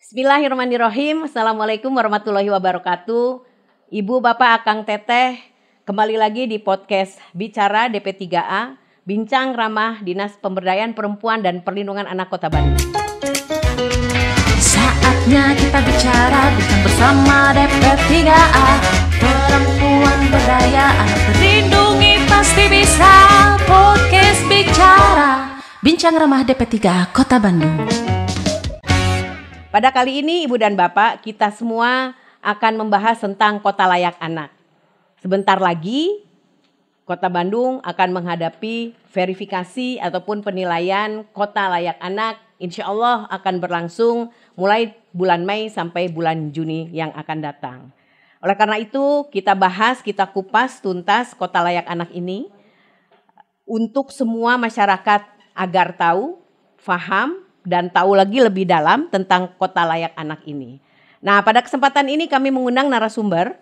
Bismillahirrahmanirrahim. Assalamualaikum warahmatullahi wabarakatuh. Ibu, Bapak, Akang, Teteh, kembali lagi di podcast Bicara DP3A, Bincang Ramah Dinas Pemberdayaan Perempuan dan Perlindungan Anak Kota Bandung. Saatnya kita bicara, bincang bersama DP3A. Perempuan berdaya, anak terlindungi pasti bisa. Podcast Bicara, Bincang Ramah DP3A Kota Bandung. Pada kali ini Ibu dan Bapak, kita semua akan membahas tentang Kota Layak Anak. Sebentar lagi Kota Bandung akan menghadapi verifikasi ataupun penilaian Kota Layak Anak. Insya Allah akan berlangsung mulai bulan Mei sampai bulan Juni yang akan datang. Oleh karena itu kita bahas, kita kupas tuntas Kota Layak Anak ini untuk semua masyarakat agar tahu, paham, dan tahu lagi lebih dalam tentang Kota Layak Anak ini. Nah, pada kesempatan ini kami mengundang narasumber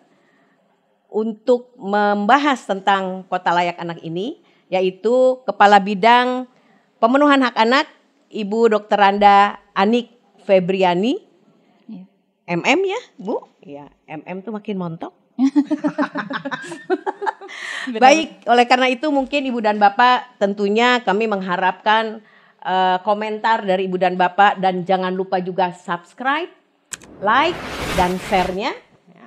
untuk membahas tentang Kota Layak Anak ini, yaitu Kepala Bidang Pemenuhan Hak Anak, Ibu Dr. Randa Anik Febriani. MM ya, Bu? Ya, MM tuh makin montok. Baik, oleh karena itu mungkin Ibu dan Bapak tentunya kami mengharapkan komentar dari Ibu dan Bapak, dan jangan lupa juga subscribe, like, dan share-nya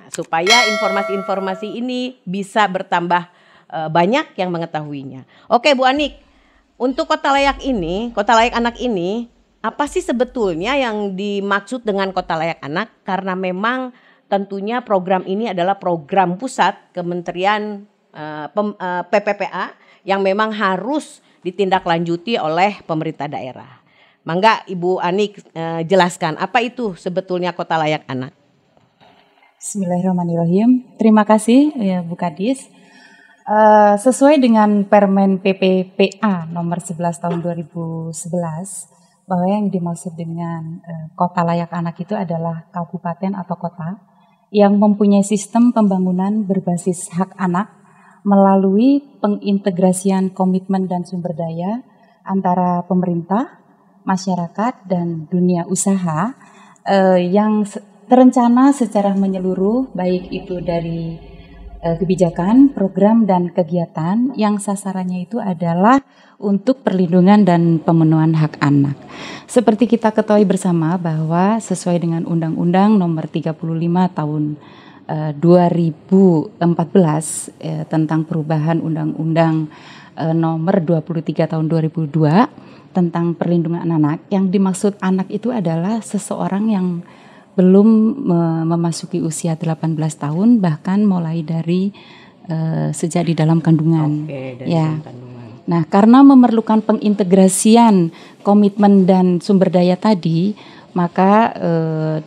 supaya informasi-informasi ini bisa bertambah banyak yang mengetahuinya. Oke Bu Anik, untuk Kota Layak ini, Kota Layak Anak ini, apa sih sebetulnya yang dimaksud dengan Kota Layak Anak? Karena memang tentunya program ini adalah program pusat Kementerian PPPA yang memang harus ditindaklanjuti oleh pemerintah daerah. Mangga Ibu Anik jelaskan apa itu sebetulnya Kota Layak Anak. Bismillahirrahmanirrahim. Terima kasih ya Bu Kadis. Sesuai dengan Permen PPPA nomor 11 tahun 2011, bahwa yang dimaksud dengan Kota Layak Anak itu adalah kabupaten atau kota yang mempunyai sistem pembangunan berbasis hak anak melalui pengintegrasian komitmen dan sumber daya antara pemerintah, masyarakat, dan dunia usaha yang terencana secara menyeluruh, baik itu dari kebijakan, program, dan kegiatan yang sasarannya itu adalah untuk perlindungan dan pemenuhan hak anak. Seperti kita ketahui bersama bahwa sesuai dengan Undang-Undang nomor 35 tahun 2014 tentang perubahan Undang-Undang nomor 23 tahun 2002 tentang perlindungan anak, yang dimaksud anak itu adalah seseorang yang belum memasuki usia 18 tahun, bahkan mulai dari sejak di dalam kandungan. Dalam kandungan. Nah, karena memerlukan pengintegrasian komitmen dan sumber daya tadi, maka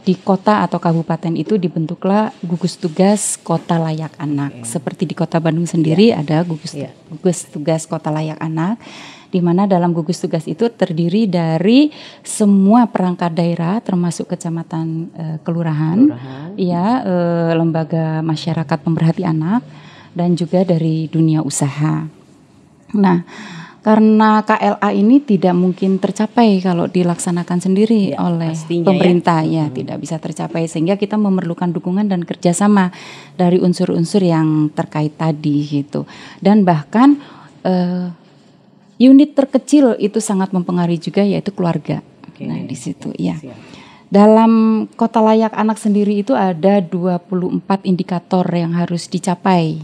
di kota atau kabupaten itu dibentuklah gugus tugas Kota Layak Anak. Seperti di Kota Bandung sendiri ada gugus tugas Kota Layak Anak, di mana dalam gugus tugas itu terdiri dari semua perangkat daerah termasuk kecamatan, kelurahan. Lembaga masyarakat pemerhati anak, dan juga dari dunia usaha. Nah, karena KLA ini tidak mungkin tercapai kalau dilaksanakan sendiri oleh pemerintah, tidak bisa tercapai, sehingga kita memerlukan dukungan dan kerjasama dari unsur-unsur yang terkait tadi gitu. Dan bahkan unit terkecil itu sangat mempengaruhi juga, yaitu keluarga. Nah di situ dalam Kota Layak Anak sendiri itu ada 24 indikator yang harus dicapai,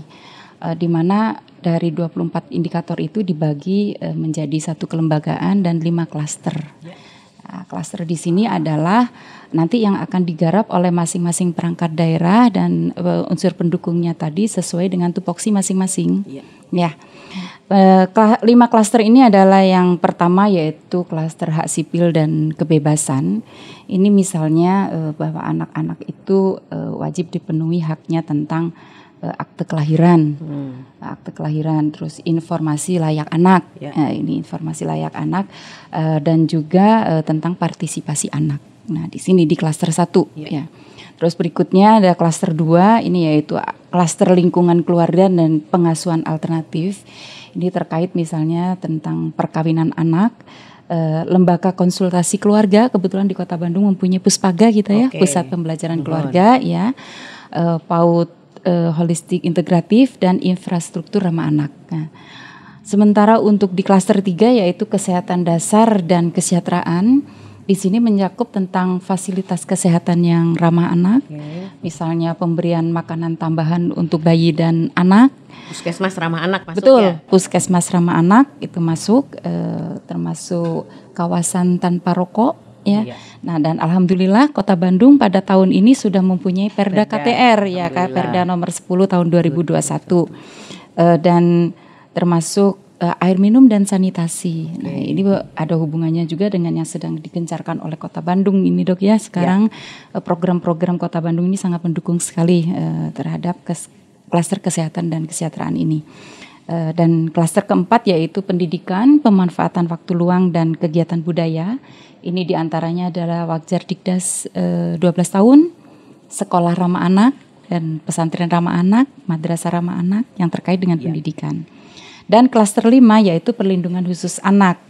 di mana dari 24 indikator itu dibagi menjadi satu kelembagaan dan 5 klaster. Nah, klaster di sini adalah nanti yang akan digarap oleh masing-masing perangkat daerah dan unsur pendukungnya tadi sesuai dengan tupoksi masing-masing. 5 klaster ini adalah yang pertama, yaitu klaster hak sipil dan kebebasan. Ini misalnya bahwa anak-anak itu wajib dipenuhi haknya tentang akte kelahiran, terus informasi layak anak, ini informasi layak anak, dan juga tentang partisipasi anak. Nah di sini di klaster 1 Terus berikutnya ada klaster 2, ini yaitu klaster lingkungan keluarga dan pengasuhan alternatif. Ini terkait misalnya tentang perkawinan anak, lembaga konsultasi keluarga. Kebetulan di Kota Bandung mempunyai Puspaga kita ya, Pusat Pembelajaran Keluarga ya, PAUD holistik integratif dan infrastruktur ramah anak. Nah, sementara untuk di klaster 3 yaitu kesehatan dasar dan kesejahteraan, di sini mencakup tentang fasilitas kesehatan yang ramah anak, misalnya pemberian makanan tambahan untuk bayi dan anak. Puskesmas ramah anak masuk. Betul, ya? Puskesmas ramah anak itu masuk, termasuk kawasan tanpa rokok. Ya. Nah, dan alhamdulillah Kota Bandung pada tahun ini sudah mempunyai Perda KTR ya, Perda nomor 10 tahun 2021. Dan termasuk air minum dan sanitasi. Nah, ini ada hubungannya juga dengan yang sedang digencarkan oleh Kota Bandung ini, Dok ya. Sekarang program-program Kota Bandung ini sangat mendukung sekali terhadap klaster kesehatan dan kesejahteraan ini. Dan klaster keempat yaitu pendidikan, pemanfaatan waktu luang dan kegiatan budaya. Ini diantaranya adalah Wakjar Dikdas 12 tahun, sekolah ramah anak dan pesantren ramah anak, madrasah ramah anak yang terkait dengan pendidikan. Dan klaster 5 yaitu perlindungan khusus anak.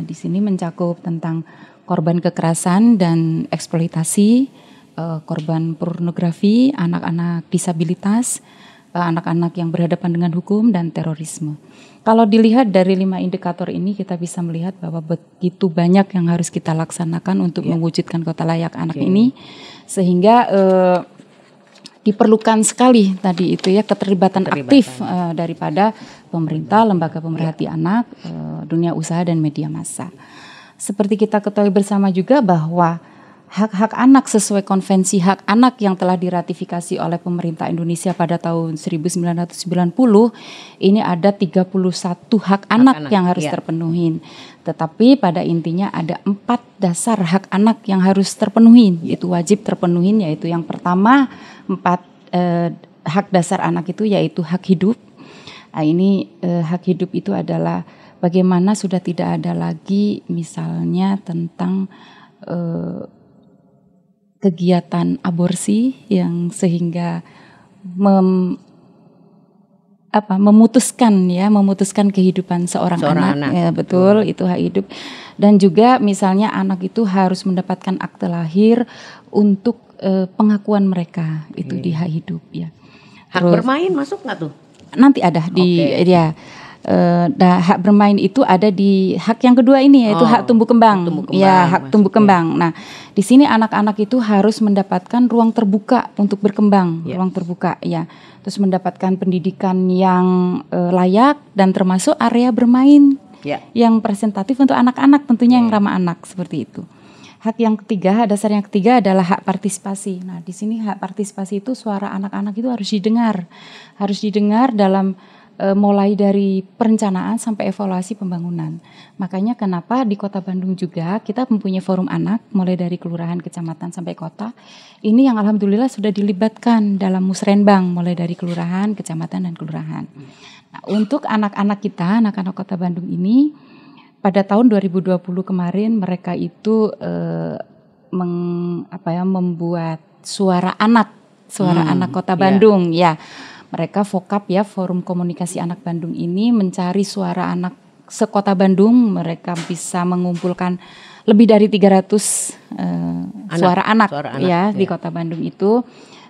Di sini mencakup tentang korban kekerasan dan eksploitasi, korban pornografi, anak-anak disabilitas, anak-anak yang berhadapan dengan hukum dan terorisme. Kalau dilihat dari 5 indikator ini kita bisa melihat bahwa begitu banyak yang harus kita laksanakan untuk mewujudkan kota layak anak ini, sehingga diperlukan sekali tadi itu ya keterlibatan aktif daripada pemerintah, lembaga pemerhati anak, dunia usaha dan media massa. Seperti kita ketahui bersama juga bahwa hak-hak anak sesuai konvensi hak anak yang telah diratifikasi oleh pemerintah Indonesia pada tahun 1990, ini ada 31 hak anak yang harus terpenuhi. Tetapi pada intinya ada 4 dasar hak anak yang harus terpenuhi, itu wajib terpenuhi, yaitu yang pertama 4 hak dasar anak itu yaitu hak hidup. Nah, ini hak hidup itu adalah bagaimana sudah tidak ada lagi misalnya tentang kegiatan aborsi yang sehingga memutuskan kehidupan seorang anak. Ya, betul, itu hak hidup. Dan juga misalnya anak itu harus mendapatkan akte lahir untuk pengakuan mereka itu di hak hidup ya. Hak bermain masuk nggak tuh? Nanti ada di ya. Hak bermain itu ada di hak yang kedua ini yaitu hak tumbuh kembang. Ya, hak tumbuh kembang. Nah, di sini anak-anak itu harus mendapatkan ruang terbuka untuk berkembang, ruang terbuka ya. Terus mendapatkan pendidikan yang layak dan termasuk area bermain yang presentatif untuk anak-anak tentunya yang ramah anak seperti itu. Hak yang ketiga, dasar yang ketiga adalah hak partisipasi. Nah, di sini hak partisipasi itu suara anak-anak itu harus didengar dalam mulai dari perencanaan sampai evaluasi pembangunan. Makanya kenapa di Kota Bandung juga kita mempunyai forum anak mulai dari kelurahan, kecamatan sampai kota. Ini yang alhamdulillah sudah dilibatkan dalam musrenbang mulai dari kelurahan, kecamatan dan kelurahan. Nah, untuk anak-anak kita, anak-anak Kota Bandung ini pada tahun 2020 kemarin mereka itu membuat suara anak Kota Bandung ya. Mereka Vokap ya, Forum Komunikasi Anak Bandung ini mencari suara anak sekota Bandung. Mereka bisa mengumpulkan lebih dari 300 suara anak di Kota Bandung itu.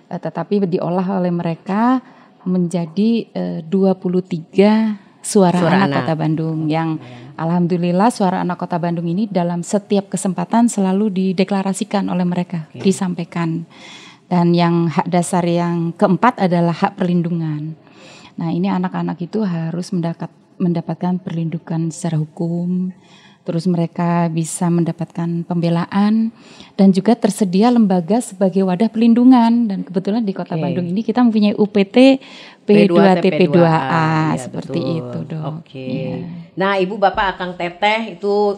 Tetapi diolah oleh mereka menjadi 23 suara anak Kota Bandung yang alhamdulillah suara anak Kota Bandung ini dalam setiap kesempatan selalu dideklarasikan oleh mereka, disampaikan. Dan yang hak dasar yang keempat adalah hak perlindungan. Nah, ini anak-anak itu harus mendapatkan perlindungan secara hukum, terus mereka bisa mendapatkan pembelaan dan juga tersedia lembaga sebagai wadah perlindungan. Dan kebetulan di Kota Bandung ini kita mempunyai UPT P2TP2A seperti itu, Dok. Ya. Nah, Ibu, Bapak, Akang Teteh itu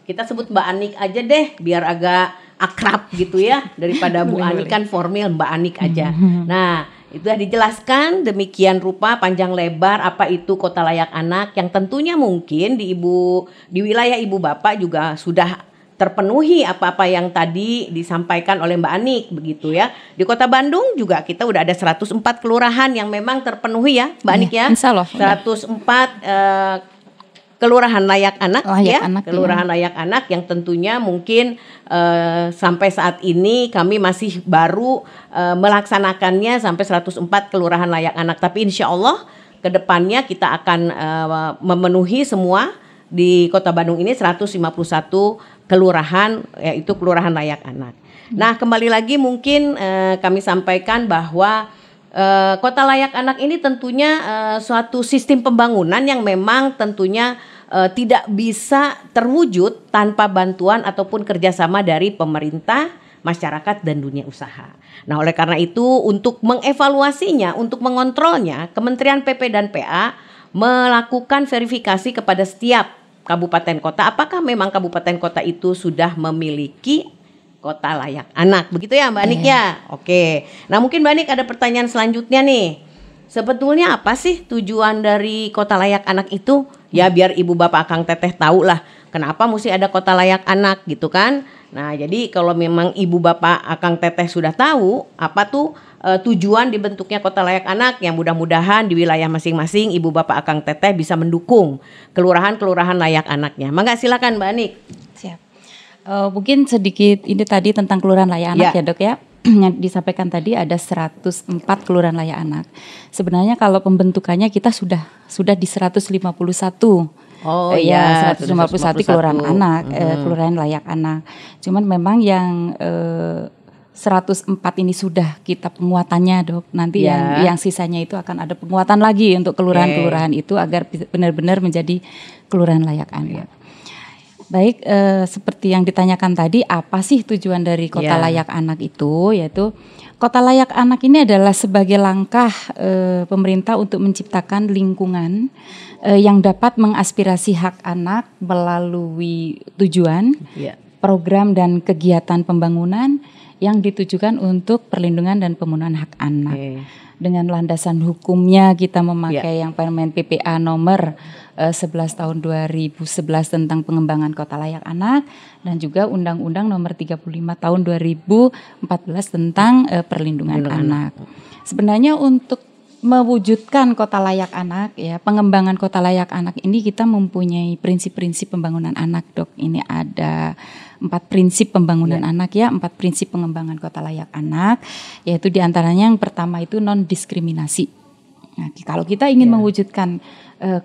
kita sebut Mbak Anik aja deh biar agak akrab gitu ya, daripada Bu Ani kan formil, Mbak Anik aja. Nah, itu sudah dijelaskan demikian rupa panjang lebar apa itu kota layak anak yang tentunya mungkin di wilayah Ibu Bapak juga sudah terpenuhi apa-apa yang tadi disampaikan oleh Mbak Anik begitu ya. Di Kota Bandung juga kita udah ada 104 kelurahan yang memang terpenuhi ya, Mbak Anik ya. Insya Allah. 104 kelurahan layak anak Layak ya, anak, kelurahan layak anak yang tentunya mungkin sampai saat ini kami masih baru melaksanakannya sampai 104 kelurahan layak anak. Tapi insya Allah kedepannya kita akan memenuhi semua di Kota Bandung ini 151 kelurahan, yaitu kelurahan layak anak. Nah, kembali lagi mungkin kami sampaikan bahwa Kota Layak Anak ini tentunya suatu sistem pembangunan yang memang tentunya tidak bisa terwujud tanpa bantuan ataupun kerjasama dari pemerintah, masyarakat, dan dunia usaha. Nah, oleh karena itu untuk mengevaluasinya, untuk mengontrolnya, Kementerian PP dan PA melakukan verifikasi kepada setiap kabupaten kota apakah memang kabupaten kota itu sudah memiliki Kota Layak Anak, begitu ya Mbak Anik ya? Oke. Nah mungkin Mbak Anik ada pertanyaan selanjutnya nih. Sebetulnya apa sih tujuan dari Kota Layak Anak itu? Ya biar ibu bapak Akang Teteh tahu lah kenapa mesti ada Kota Layak Anak gitu kan. Nah jadi kalau memang ibu bapak Akang Teteh sudah tahu apa tuh tujuan dibentuknya Kota Layak Anak, yang mudah-mudahan di wilayah masing-masing ibu bapak Akang Teteh bisa mendukung kelurahan-kelurahan layak anaknya. Mangga silakan Mbak Anik. Siap. Mungkin sedikit ini tadi tentang kelurahan layak anak ya Dok ya. Yang disampaikan tadi ada 104 kelurahan layak anak. Sebenarnya kalau pembentukannya kita sudah di 151. Oh iya, 151 kelurahan anak, kelurahan layak anak. Cuman memang yang 104 ini sudah kita penguatannya Dok. Nanti yang sisanya itu akan ada penguatan lagi untuk kelurahan-kelurahan itu agar benar-benar menjadi kelurahan layak anak. Baik, seperti yang ditanyakan tadi, apa sih tujuan dari Kota Layak Anak itu? Yaitu Kota Layak Anak ini adalah sebagai langkah pemerintah untuk menciptakan lingkungan yang dapat mengaspirasi hak anak melalui tujuan, program dan kegiatan pembangunan yang ditujukan untuk perlindungan dan pemenuhan hak anak. Dengan landasan hukumnya kita memakai yang Permen PPA nomor 11 tahun 2011 tentang pengembangan Kota Layak Anak dan juga Undang-Undang nomor 35 tahun 2014 tentang perlindungan anak. Sebenarnya untuk mewujudkan Kota Layak Anak ya, pengembangan Kota Layak Anak ini kita mempunyai prinsip-prinsip pembangunan anak Dok. Ini ada 4 prinsip pembangunan anak ya, 4 prinsip pengembangan Kota Layak Anak, yaitu diantaranya yang pertama itu non-diskriminasi. Nah, kalau kita ingin mewujudkan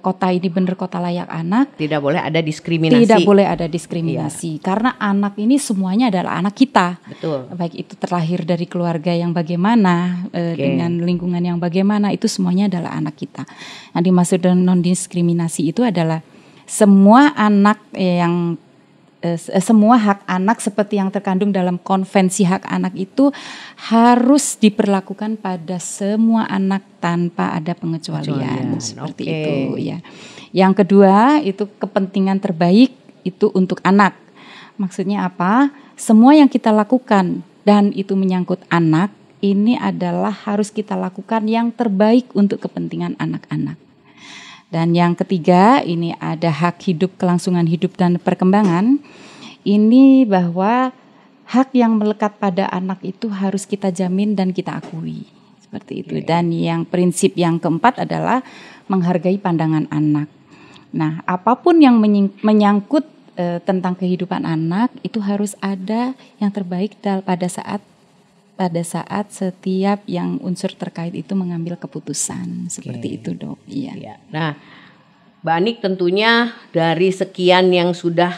kota ini benar Kota Layak Anak, tidak boleh ada diskriminasi. Tidak boleh ada diskriminasi, karena anak ini semuanya adalah anak kita. Betul. Baik itu terlahir dari keluarga yang bagaimana, dengan lingkungan yang bagaimana, itu semuanya adalah anak kita. Yang dimaksud dengan non-diskriminasi itu adalah semua anak yang semua hak anak seperti yang terkandung dalam Konvensi Hak Anak itu harus diperlakukan pada semua anak tanpa ada pengecualian. Seperti itu ya. Yang kedua itu kepentingan terbaik itu untuk anak. Maksudnya apa? Semua yang kita lakukan dan itu menyangkut anak, ini adalah harus kita lakukan yang terbaik untuk kepentingan anak-anak. Dan yang ketiga, ini ada hak hidup, kelangsungan hidup dan perkembangan. Ini bahwa hak yang melekat pada anak itu harus kita jamin dan kita akui. Seperti itu. Dan yang prinsip yang keempat adalah menghargai pandangan anak. Nah, apapun yang menyangkut tentang kehidupan anak itu harus ada yang terbaik pada saat setiap yang unsur terkait itu mengambil keputusan. Seperti itu Dok. Iya. Nah, Mbak Anik tentunya dari sekian yang sudah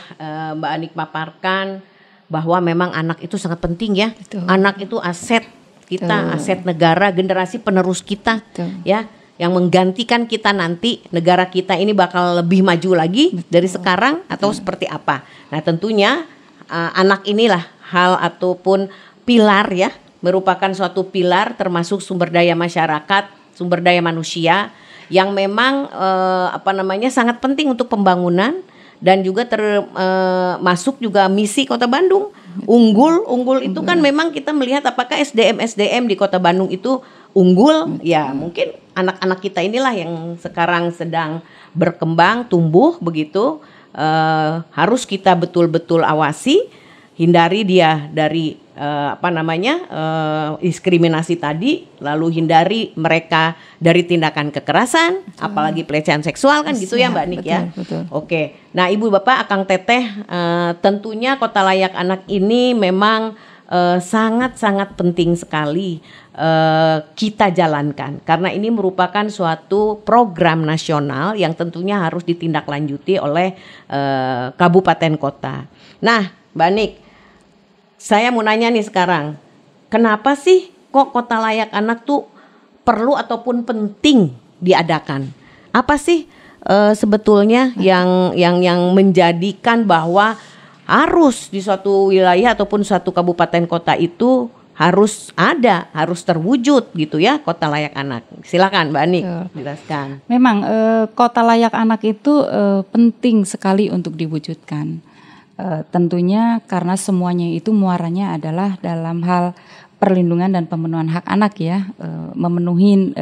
Mbak Anik paparkan bahwa memang anak itu sangat penting ya. Betul. Anak itu aset kita, Betul. aset negara, generasi penerus kita. Betul. Ya, yang menggantikan kita nanti, negara kita ini bakal lebih maju lagi dari sekarang atau seperti apa. Nah, tentunya anak inilah hal ataupun pilar ya, merupakan suatu pilar termasuk sumber daya masyarakat, sumber daya manusia yang memang sangat penting untuk pembangunan dan juga termasuk juga misi Kota Bandung. Unggul itu kan memang kita melihat apakah SDM di Kota Bandung itu unggul. Ya, mungkin anak-anak kita inilah yang sekarang sedang berkembang, tumbuh begitu. Harus kita betul-betul awasi, hindari dia dari diskriminasi tadi, lalu hindari mereka dari tindakan kekerasan, apalagi pelecehan seksual kan gitu ya Mbak Nik ya. Betul. Oke, nah Ibu Bapak Akang Teteh, tentunya Kota Layak Anak ini memang sangat-sangat penting sekali kita jalankan, karena ini merupakan suatu program nasional yang tentunya harus ditindaklanjuti oleh kabupaten kota. Nah Mbak Nik, saya mau nanya nih sekarang, kenapa sih kok Kota Layak Anak tuh perlu ataupun penting diadakan? Apa sih sebetulnya yang menjadikan bahwa harus di suatu wilayah ataupun suatu kabupaten kota itu harus terwujud gitu ya Kota Layak Anak? Silakan Mbak Nik, jelaskan. Memang Kota Layak Anak itu penting sekali untuk diwujudkan. Tentunya karena semuanya itu muaranya adalah dalam hal perlindungan dan pemenuhan hak anak ya, memenuhi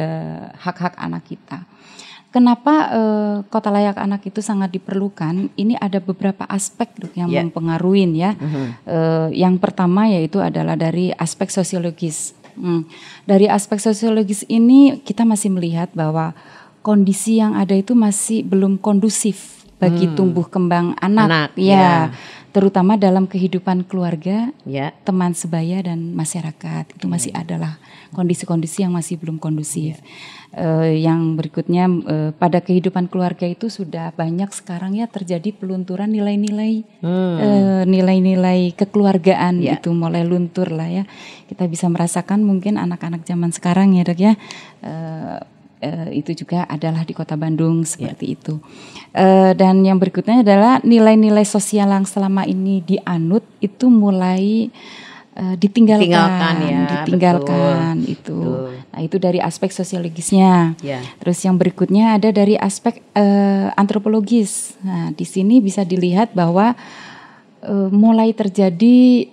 hak-hak anak kita. Kenapa Kota Layak Anak itu sangat diperlukan? Ini ada beberapa aspek yang mempengaruhi ya. Yang pertama yaitu adalah dari aspek sosiologis. Dari aspek sosiologis ini kita masih melihat bahwa kondisi yang ada itu masih belum kondusif bagi tumbuh kembang anak ya, terutama dalam kehidupan keluarga, teman sebaya dan masyarakat. Itu masih adalah kondisi-kondisi yang masih belum kondusif. Yang berikutnya pada kehidupan keluarga itu sudah banyak sekarang ya terjadi pelunturan nilai-nilai nilai-nilai kekeluargaan itu mulai luntur lah ya. Kita bisa merasakan mungkin anak-anak zaman sekarang ya Dok ya. Itu juga adalah di Kota Bandung seperti itu. Dan yang berikutnya adalah nilai-nilai sosial yang selama ini dianut itu mulai ditinggalkan betul. Itu. Nah, itu dari aspek sosiologisnya. Terus yang berikutnya ada dari aspek antropologis. Nah, di sini bisa dilihat bahwa mulai terjadi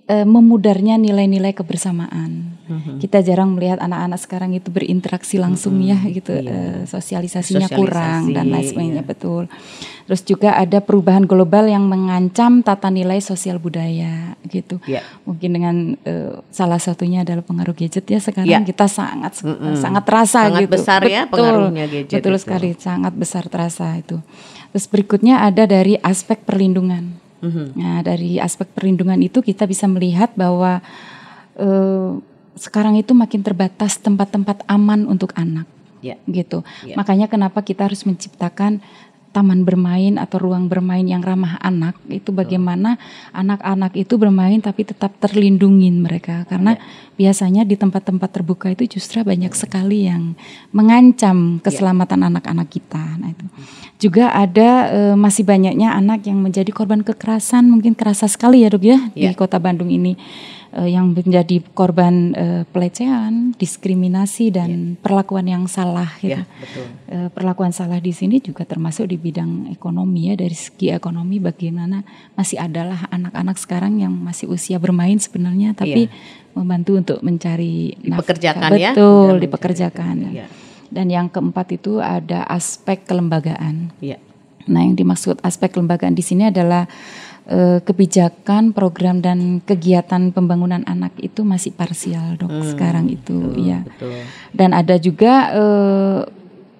memudarnya nilai-nilai kebersamaan. Kita jarang melihat anak-anak sekarang itu berinteraksi langsung ya gitu, sosialisasinya kurang dan lain sebagainya betul. Terus juga ada perubahan global yang mengancam tata nilai sosial budaya gitu. Mungkin dengan salah satunya adalah pengaruh gadget ya sekarang kita sangat terasa sangat gitu. Besar betul, ya pengaruhnya gadget. Betul itu. Sekali, sangat besar terasa itu. Terus berikutnya ada dari aspek perlindungan. Nah, dari aspek perlindungan itu kita bisa melihat bahwa sekarang itu makin terbatas tempat-tempat aman untuk anak, gitu. Makanya kenapa kita harus menciptakan taman bermain atau ruang bermain yang ramah anak, itu bagaimana anak-anak itu bermain tapi tetap terlindungin mereka, karena biasanya di tempat-tempat terbuka itu justru banyak sekali yang mengancam keselamatan anak-anak kita. Nah itu juga ada masih banyaknya anak yang menjadi korban kekerasan, mungkin kerasa sekali ya Dok ya di Kota Bandung ini. Yang menjadi korban pelecehan, diskriminasi dan perlakuan yang salah gitu. Perlakuan salah di sini juga termasuk di bidang ekonomi ya, dari segi ekonomi bagaimana masih adalah anak-anak sekarang yang masih usia bermain sebenarnya tapi membantu untuk mencari dipekerjakan nafkah. Betul, dipekerjakan. Dan yang keempat itu ada aspek kelembagaan. Nah, yang dimaksud aspek kelembagaan di sini adalah kebijakan, program dan kegiatan pembangunan anak itu masih parsial Dok sekarang itu betul. Dan ada juga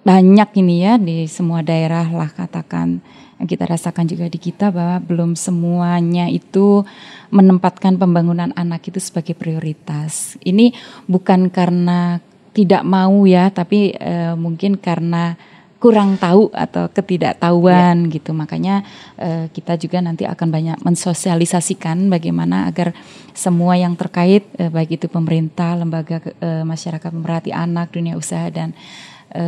banyak ini ya di semua daerah lah katakan yang kita rasakan juga di kita bahwa belum semuanya itu menempatkan pembangunan anak itu sebagai prioritas. Ini bukan karena tidak mau ya, tapi mungkin karena kurang tahu atau ketidaktahuan gitu. Makanya kita juga nanti akan banyak mensosialisasikan bagaimana agar semua yang terkait baik itu pemerintah, lembaga masyarakat pemerhati anak, dunia usaha dan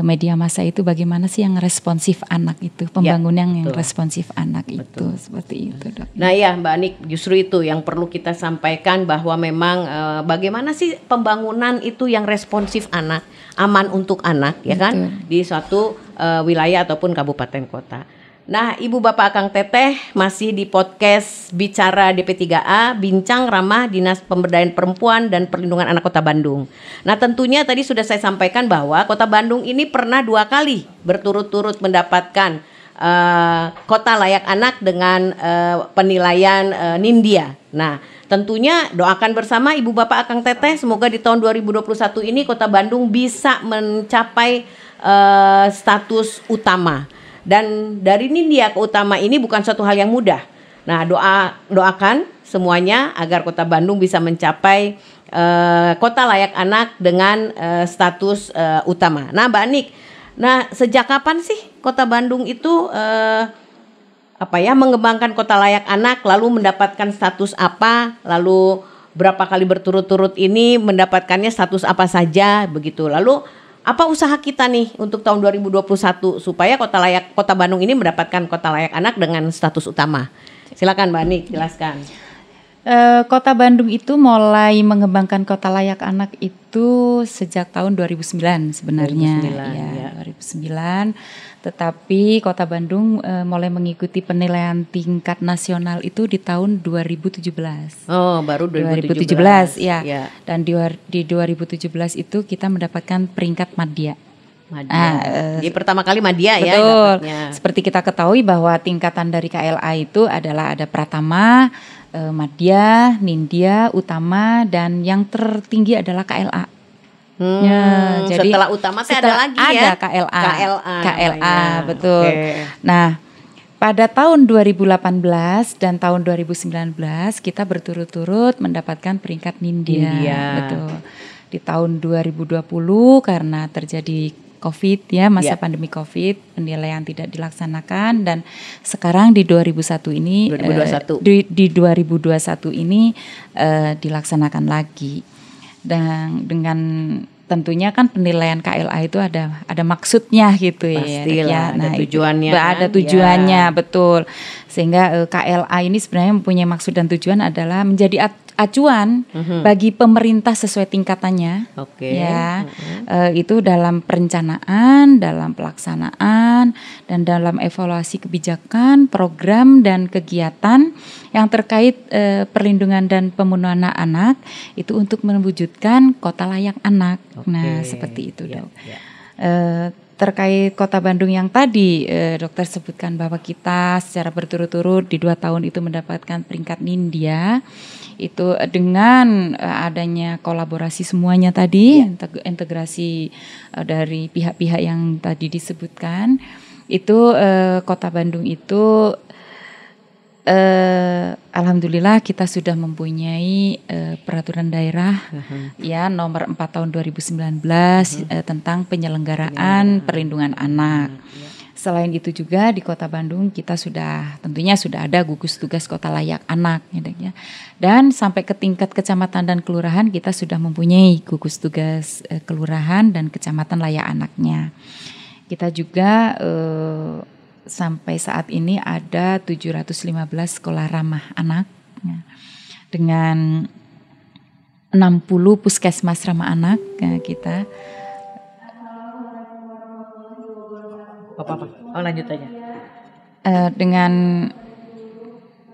media massa itu bagaimana sih yang responsif anak itu, pembangunan yang responsif anak itu seperti itu Dok. Nah ya Mbak Nik, justru itu yang perlu kita sampaikan bahwa memang bagaimana sih pembangunan itu yang responsif anak, aman untuk anak ya kan di suatu wilayah ataupun kabupaten kota. Nah, Ibu Bapak Akang Teteh masih di podcast Bicara DP3A, Bincang Ramah Dinas Pemberdayaan Perempuan dan Perlindungan Anak Kota Bandung. Nah, tentunya tadi sudah saya sampaikan bahwa Kota Bandung ini pernah 2 kali berturut-turut mendapatkan kota layak anak dengan penilaian Nindya. Nah, tentunya doakan bersama Ibu Bapak Akang Teteh, semoga di tahun 2021 ini Kota Bandung bisa mencapai status utama. Dan dari Nindya ke utama ini bukan suatu hal yang mudah. Nah, doakan semuanya agar Kota Bandung bisa mencapai kota layak anak dengan status utama. Nah, Mbak Anik, sejak kapan sih Kota Bandung itu mengembangkan kota layak anak, lalu mendapatkan status apa, lalu berapa kali berturut-turut ini mendapatkannya status apa saja begitu. Lalu apa usaha kita nih untuk tahun 2021 supaya Kota Bandung ini mendapatkan kota layak anak dengan status utama? Silakan Mbak Anik, jelaskan. Kota Bandung itu mulai mengembangkan kota layak anak itu sejak tahun 2009 sebenarnya. 2009. Tetapi Kota Bandung mulai mengikuti penilaian tingkat nasional itu di tahun 2017. Oh, baru 2017 ya. Dan di 2017 itu kita mendapatkan peringkat madya. Jadi pertama kali madya ya. Betul. Seperti kita ketahui bahwa tingkatan dari KLA itu adalah ada Pratama, Madya, Nindya, Utama, dan yang tertinggi adalah KLA. Jadi setelah Utama ada lagi ya. Ada KLA, ya. betul. Okay. Nah, pada tahun 2018 dan tahun 2019 kita berturut-turut mendapatkan peringkat Nindya. Betul. Di tahun 2020 karena terjadi COVID ya, masa pandemi COVID, penilaian tidak dilaksanakan, dan sekarang di 2021 ini di 2021 ini dilaksanakan lagi. Dan dengan tentunya kan penilaian KLA itu ada maksudnya gitu. Pastilah, ya. Nah, ada tujuannya. Ada tujuannya, betul. Sehingga KLA ini sebenarnya mempunyai maksud dan tujuan adalah menjadi acuan bagi pemerintah sesuai tingkatannya. Itu dalam perencanaan, dalam pelaksanaan, dan dalam evaluasi kebijakan, program dan kegiatan yang terkait perlindungan dan pemenuhan anak itu untuk mewujudkan kota layak anak. Nah, seperti itu, Dok. Terkait Kota Bandung yang tadi dokter sebutkan bahwa kita secara berturut-turut di 2 tahun itu mendapatkan peringkat Nindya, itu dengan adanya kolaborasi semuanya tadi, integrasi dari pihak-pihak yang tadi disebutkan, itu Kota Bandung itu alhamdulillah kita sudah mempunyai peraturan daerah ya nomor 4 tahun 2019 tentang penyelenggaraan perlindungan anak. Selain itu juga di Kota Bandung kita tentunya sudah ada gugus tugas kota layak anak ya. Dan sampai ke tingkat kecamatan dan kelurahan kita sudah mempunyai gugus tugas kelurahan dan kecamatan layak anaknya. Kita juga sampai saat ini ada 715 sekolah ramah anak ya, dengan 60 puskesmas ramah anak kita. Lanjut aja. Dengan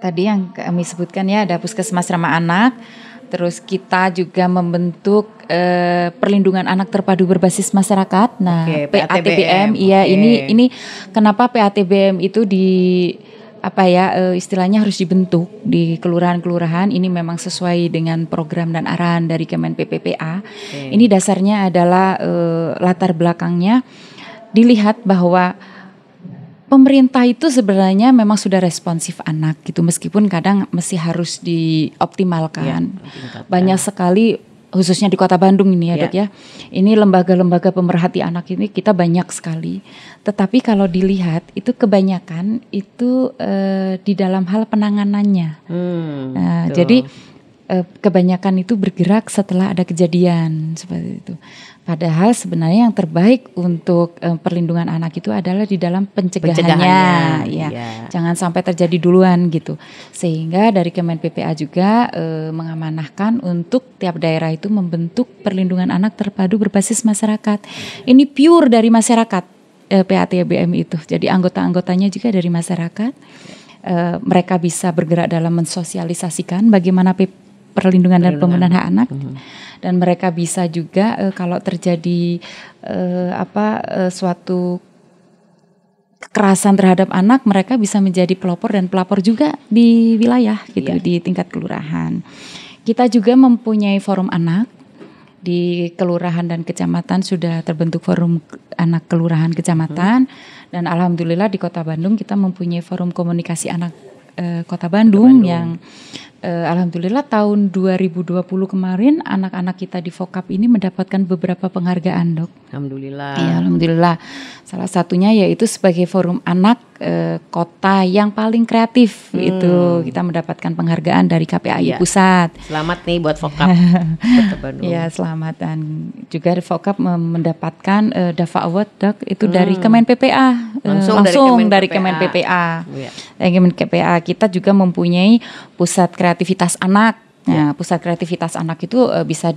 tadi yang kami sebutkan ya, ada puskesmas ramah anak. Terus kita juga membentuk perlindungan anak terpadu berbasis masyarakat. Nah, PATBM, iya ini kenapa PATBM itu istilahnya harus dibentuk di kelurahan-kelurahan. Ini memang sesuai dengan program dan arahan dari Kemen PPPA. Ini dasarnya adalah latar belakangnya dilihat bahwa pemerintah itu sebenarnya memang sudah responsif anak gitu, meskipun kadang masih harus dioptimalkan. Banyak sekali khususnya di Kota Bandung ini ya Dok ya. Ini lembaga-lembaga pemerhati anak ini kita banyak sekali. Tetapi kalau dilihat itu kebanyakan itu di dalam hal penanganannya. Jadi kebanyakan itu bergerak setelah ada kejadian seperti itu. Padahal sebenarnya yang terbaik untuk perlindungan anak itu adalah di dalam pencegahannya. Ya. Jangan sampai terjadi duluan gitu. Sehingga dari Kemen PPA juga mengamanahkan untuk tiap daerah itu membentuk perlindungan anak terpadu berbasis masyarakat. Ini pure dari masyarakat PATBM itu. Jadi anggota-anggotanya juga dari masyarakat. Mereka bisa bergerak dalam mensosialisasikan bagaimana perlindungan dan pemenuhan hak anak. Dan mereka bisa juga kalau terjadi suatu kekerasan terhadap anak, mereka bisa menjadi pelopor dan pelapor juga di wilayah gitu, di tingkat kelurahan. Kita juga mempunyai forum anak di kelurahan dan kecamatan, sudah terbentuk forum anak kelurahan kecamatan, dan alhamdulillah di Kota Bandung kita mempunyai forum komunikasi anak Kota Bandung yang alhamdulillah tahun 2020 kemarin anak-anak kita di Vokap ini mendapatkan beberapa penghargaan, Dok. Alhamdulillah. Ya, alhamdulillah. Salah satunya yaitu sebagai forum anak kota yang paling kreatif, itu kita mendapatkan penghargaan dari KPAI Pusat. Selamat nih buat Vokap Kota Bandung. Ya, selamat. Dan juga Vokap mendapatkan DAFA Award, Dok, itu dari Kemen PPA. Langsung dari Kemen PPA. Dari Kemen PPA kita juga mempunyai pusat kreativitas anak. Nah, pusat kreativitas anak itu bisa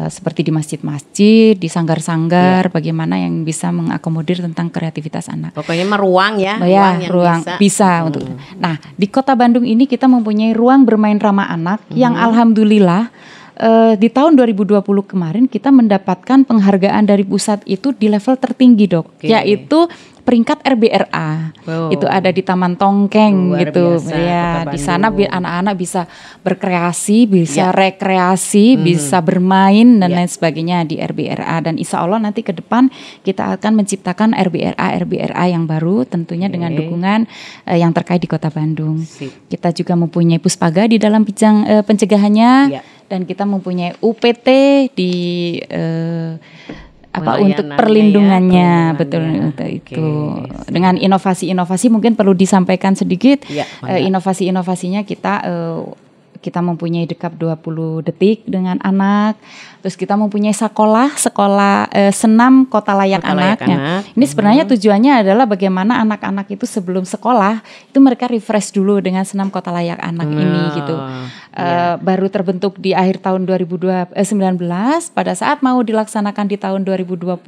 seperti di masjid-masjid, di sanggar-sanggar, bagaimana yang bisa mengakomodir tentang kreativitas anak. Pokoknya mah ruang ya, ruang bisa untuk. Nah, di Kota Bandung ini kita mempunyai ruang bermain ramah anak yang alhamdulillah di tahun 2020 kemarin kita mendapatkan penghargaan dari pusat itu di level tertinggi, Dok, yaitu peringkat RBRA. Itu ada di Taman Tongkeng gitu. Ya, di sana anak-anak bisa berkreasi, bisa rekreasi, bisa bermain dan lain sebagainya di RBRA, dan insya Allah nanti ke depan kita akan menciptakan RBRA yang baru, tentunya dengan dukungan yang terkait di Kota Bandung. Kita juga mempunyai Puspaga di dalam bidang pencegahannya, dan kita mempunyai UPT di untuk perlindungannya, betul itu. Dengan inovasi-inovasi mungkin perlu disampaikan sedikit. Inovasi-inovasinya kita mempunyai dekap 20 detik dengan anak. Terus kita mempunyai sekolah senam kota layak anaknya. Ini sebenarnya tujuannya adalah bagaimana anak-anak itu sebelum sekolah itu mereka refresh dulu dengan senam kota layak anak ini gitu. Baru terbentuk di akhir tahun 2019, pada saat mau dilaksanakan di tahun 2020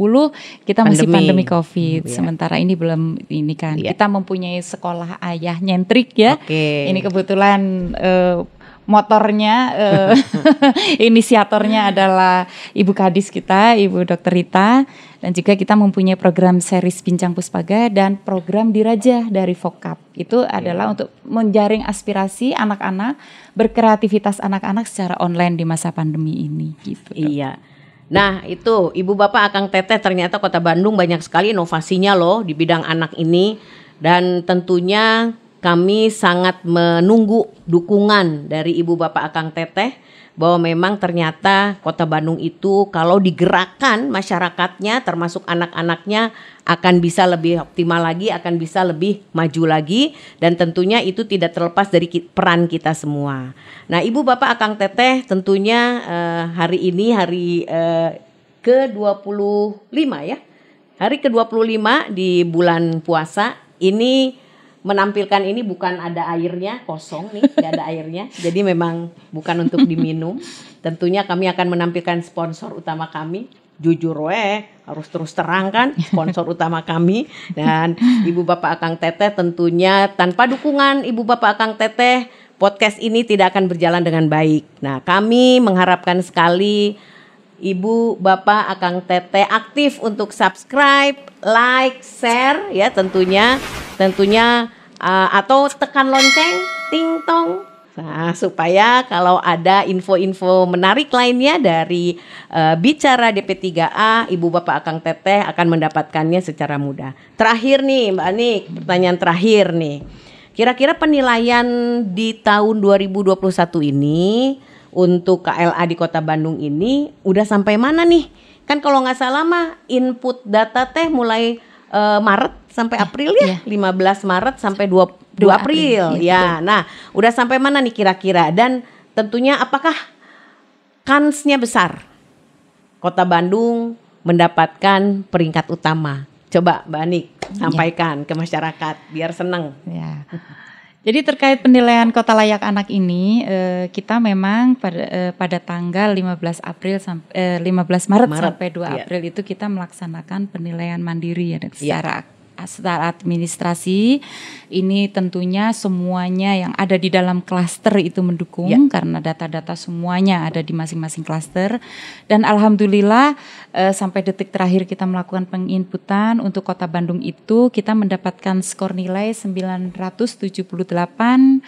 kita masih pandemi Covid. Sementara ini belum ini kan. Kita mempunyai sekolah ayah nyentrik ya. Ini kebetulan motornya, inisiatornya adalah Ibu Kadis kita, Ibu Dr. Rita, dan juga kita mempunyai program series Bincang Puspaga dan program Diraja dari Vokap. Itu adalah untuk menjaring aspirasi anak-anak, berkreativitas anak-anak secara online di masa pandemi ini gitu. Iya. Nah, itu Ibu Bapak Akang Teteh, ternyata Kota Bandung banyak sekali inovasinya loh di bidang anak ini, dan tentunya kami sangat menunggu dukungan dari Ibu Bapak Akang Teteh bahwa memang ternyata Kota Bandung itu kalau digerakkan masyarakatnya termasuk anak-anaknya akan bisa lebih optimal lagi, akan bisa lebih maju lagi, dan tentunya itu tidak terlepas dari peran kita semua. Nah, Ibu Bapak Akang Teteh tentunya hari ini hari ke-25 ya. Hari ke-25 di bulan puasa ini menampilkan ini bukan ada airnya, kosong nih, nggak ada airnya. Jadi memang bukan untuk diminum. Tentunya kami akan menampilkan sponsor utama kami. Jujur harus terus terang kan, sponsor utama kami. Dan Ibu Bapak Akang Teteh tentunya tanpa dukungan Ibu Bapak Akang Teteh, podcast ini tidak akan berjalan dengan baik. Nah, kami mengharapkan sekali Ibu Bapak Akang Teteh aktif untuk subscribe, like, share ya tentunya atau tekan lonceng ting tong. Nah, supaya kalau ada info-info menarik lainnya dari Bicara DP3A, Ibu Bapak Akang Teteh akan mendapatkannya secara mudah. Terakhir nih Mbak Anik, pertanyaan terakhir nih. Kira-kira penilaian di tahun 2021 ini untuk KLA di Kota Bandung ini udah sampai mana nih? Kan kalau nggak salah mah input data teh mulai Maret sampai April ya, 15 Maret sampai 2 April ya. Nah, udah sampai mana nih kira-kira? Dan tentunya apakah kansnya besar Kota Bandung mendapatkan peringkat utama? Coba Mbak Anik sampaikan ke masyarakat biar seneng. Ya. Jadi terkait penilaian Kota Layak Anak ini, kita memang pada tanggal 15 Maret sampai 2 April itu kita melaksanakan penilaian mandiri ya secara secara administrasi ini tentunya semuanya yang ada di dalam klaster itu mendukung karena data-data semuanya ada di masing-masing klaster. Dan alhamdulillah sampai detik terakhir kita melakukan penginputan untuk Kota Bandung itu kita mendapatkan skor nilai 978,65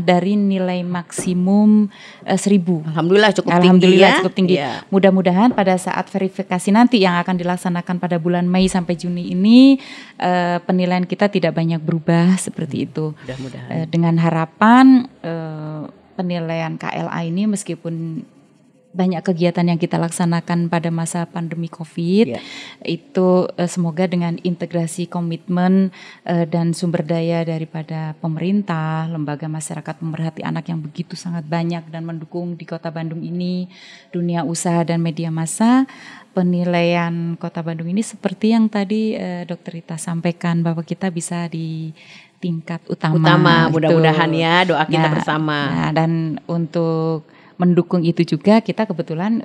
dari nilai maksimum 1000. Alhamdulillah cukup tinggi. Mudah-mudahan pada saat verifikasi nanti yang akan dilaksanakan pada bulan Mei sampai Juni ini penilaian kita tidak banyak berubah seperti itu. Mudah-mudahan. Dengan harapan penilaian KLA ini meskipun banyak kegiatan yang kita laksanakan pada masa pandemi COVID itu semoga dengan integrasi komitmen dan sumber daya daripada pemerintah, lembaga masyarakat pemerhati anak yang begitu sangat banyak dan mendukung di Kota Bandung ini, dunia usaha dan media massa, penilaian Kota Bandung ini seperti yang tadi Dr. Rita sampaikan bahwa kita bisa di tingkat utama mudah-mudahan ya, doa kita bersama. Nah, dan untuk mendukung itu juga kita kebetulan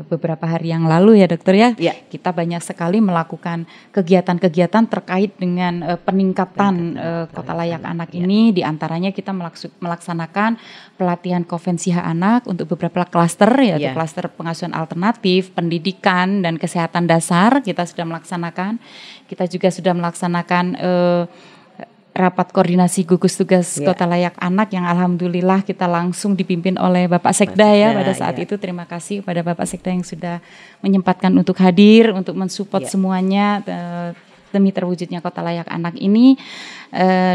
beberapa hari yang lalu ya dokter ya, kita banyak sekali melakukan kegiatan-kegiatan terkait dengan peningkatan Kota Layak Anak ini. Diantaranya kita melaksanakan pelatihan konvensi hak anak untuk beberapa klaster yaitu klaster pengasuhan alternatif, pendidikan dan kesehatan dasar kita sudah melaksanakan. Kita juga sudah melaksanakan rapat koordinasi gugus tugas Kota Layak Anak yang alhamdulillah kita langsung dipimpin oleh Bapak Sekda ya pada saat itu. Terima kasih kepada Bapak Sekda yang sudah menyempatkan untuk hadir, untuk mensupport semuanya demi terwujudnya Kota Layak Anak ini.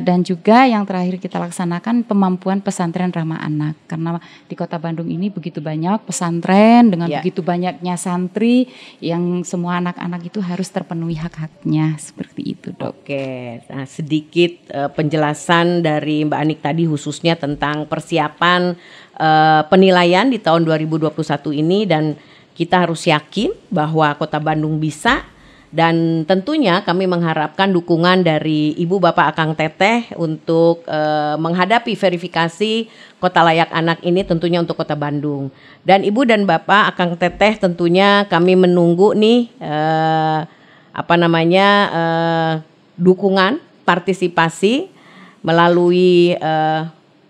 Dan juga yang terakhir kita laksanakan pemampuan pesantren ramah anak. Karena di Kota Bandung ini begitu banyak pesantren dengan begitu banyaknya santri yang semua anak-anak itu harus terpenuhi hak-haknya. Seperti itu dok. Oke, nah sedikit penjelasan dari Mbak Anik tadi khususnya tentang persiapan penilaian di tahun 2021 ini. Dan kita harus yakin bahwa Kota Bandung bisa. Dan tentunya kami mengharapkan dukungan dari Ibu Bapak Akang Teteh untuk menghadapi verifikasi Kota Layak Anak ini tentunya untuk Kota Bandung. Dan Ibu dan Bapak Akang Teteh tentunya kami menunggu nih dukungan partisipasi melalui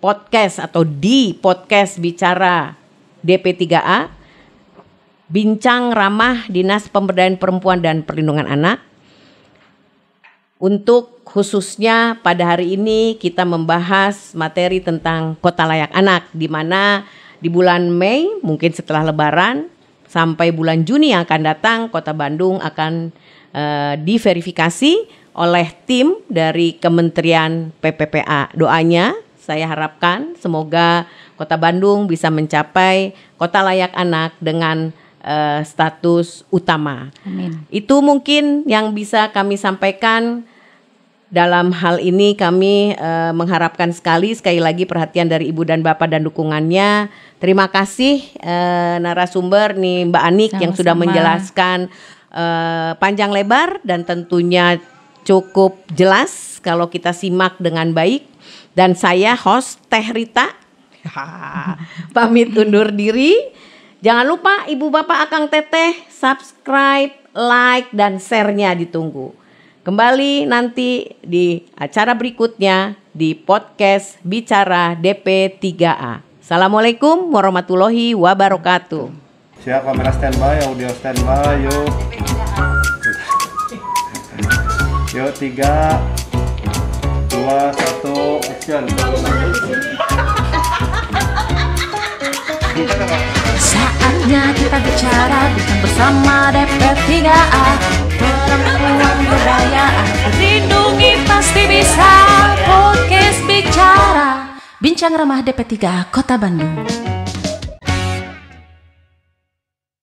podcast atau di podcast Bicara DP3A. Bincang Ramah Dinas Pemberdayaan Perempuan dan Perlindungan Anak. Untuk khususnya pada hari ini kita membahas materi tentang Kota Layak Anak, di mana di bulan Mei mungkin setelah Lebaran sampai bulan Juni yang akan datang Kota Bandung akan diverifikasi oleh tim dari Kementerian PPPA. Doanya saya harapkan semoga Kota Bandung bisa mencapai Kota Layak Anak dengan status utama. Amin. Itu mungkin yang bisa kami sampaikan. Dalam hal ini kami mengharapkan sekali lagi perhatian dari Ibu dan Bapak dan dukungannya. Terima kasih narasumber nih Mbak Anik yang sudah menjelaskan panjang lebar dan tentunya cukup jelas kalau kita simak dengan baik. Dan saya host Teh Rita pamit undur diri. Jangan lupa Ibu Bapak Akang Teteh subscribe, like, dan share-nya ditunggu. Kembali nanti di acara berikutnya di podcast Bicara DP3A. Assalamualaikum warahmatullahi wabarakatuh. Siap, kamera standby, audio standby, yuk. Yuk, 3, 2, 1, action. Saatnya kita bicara bersama DP3A. Perempuan berdaya, terlindungi pasti bisa. Podcast Bicara, Bincang Ramah DP3A Kota Bandung.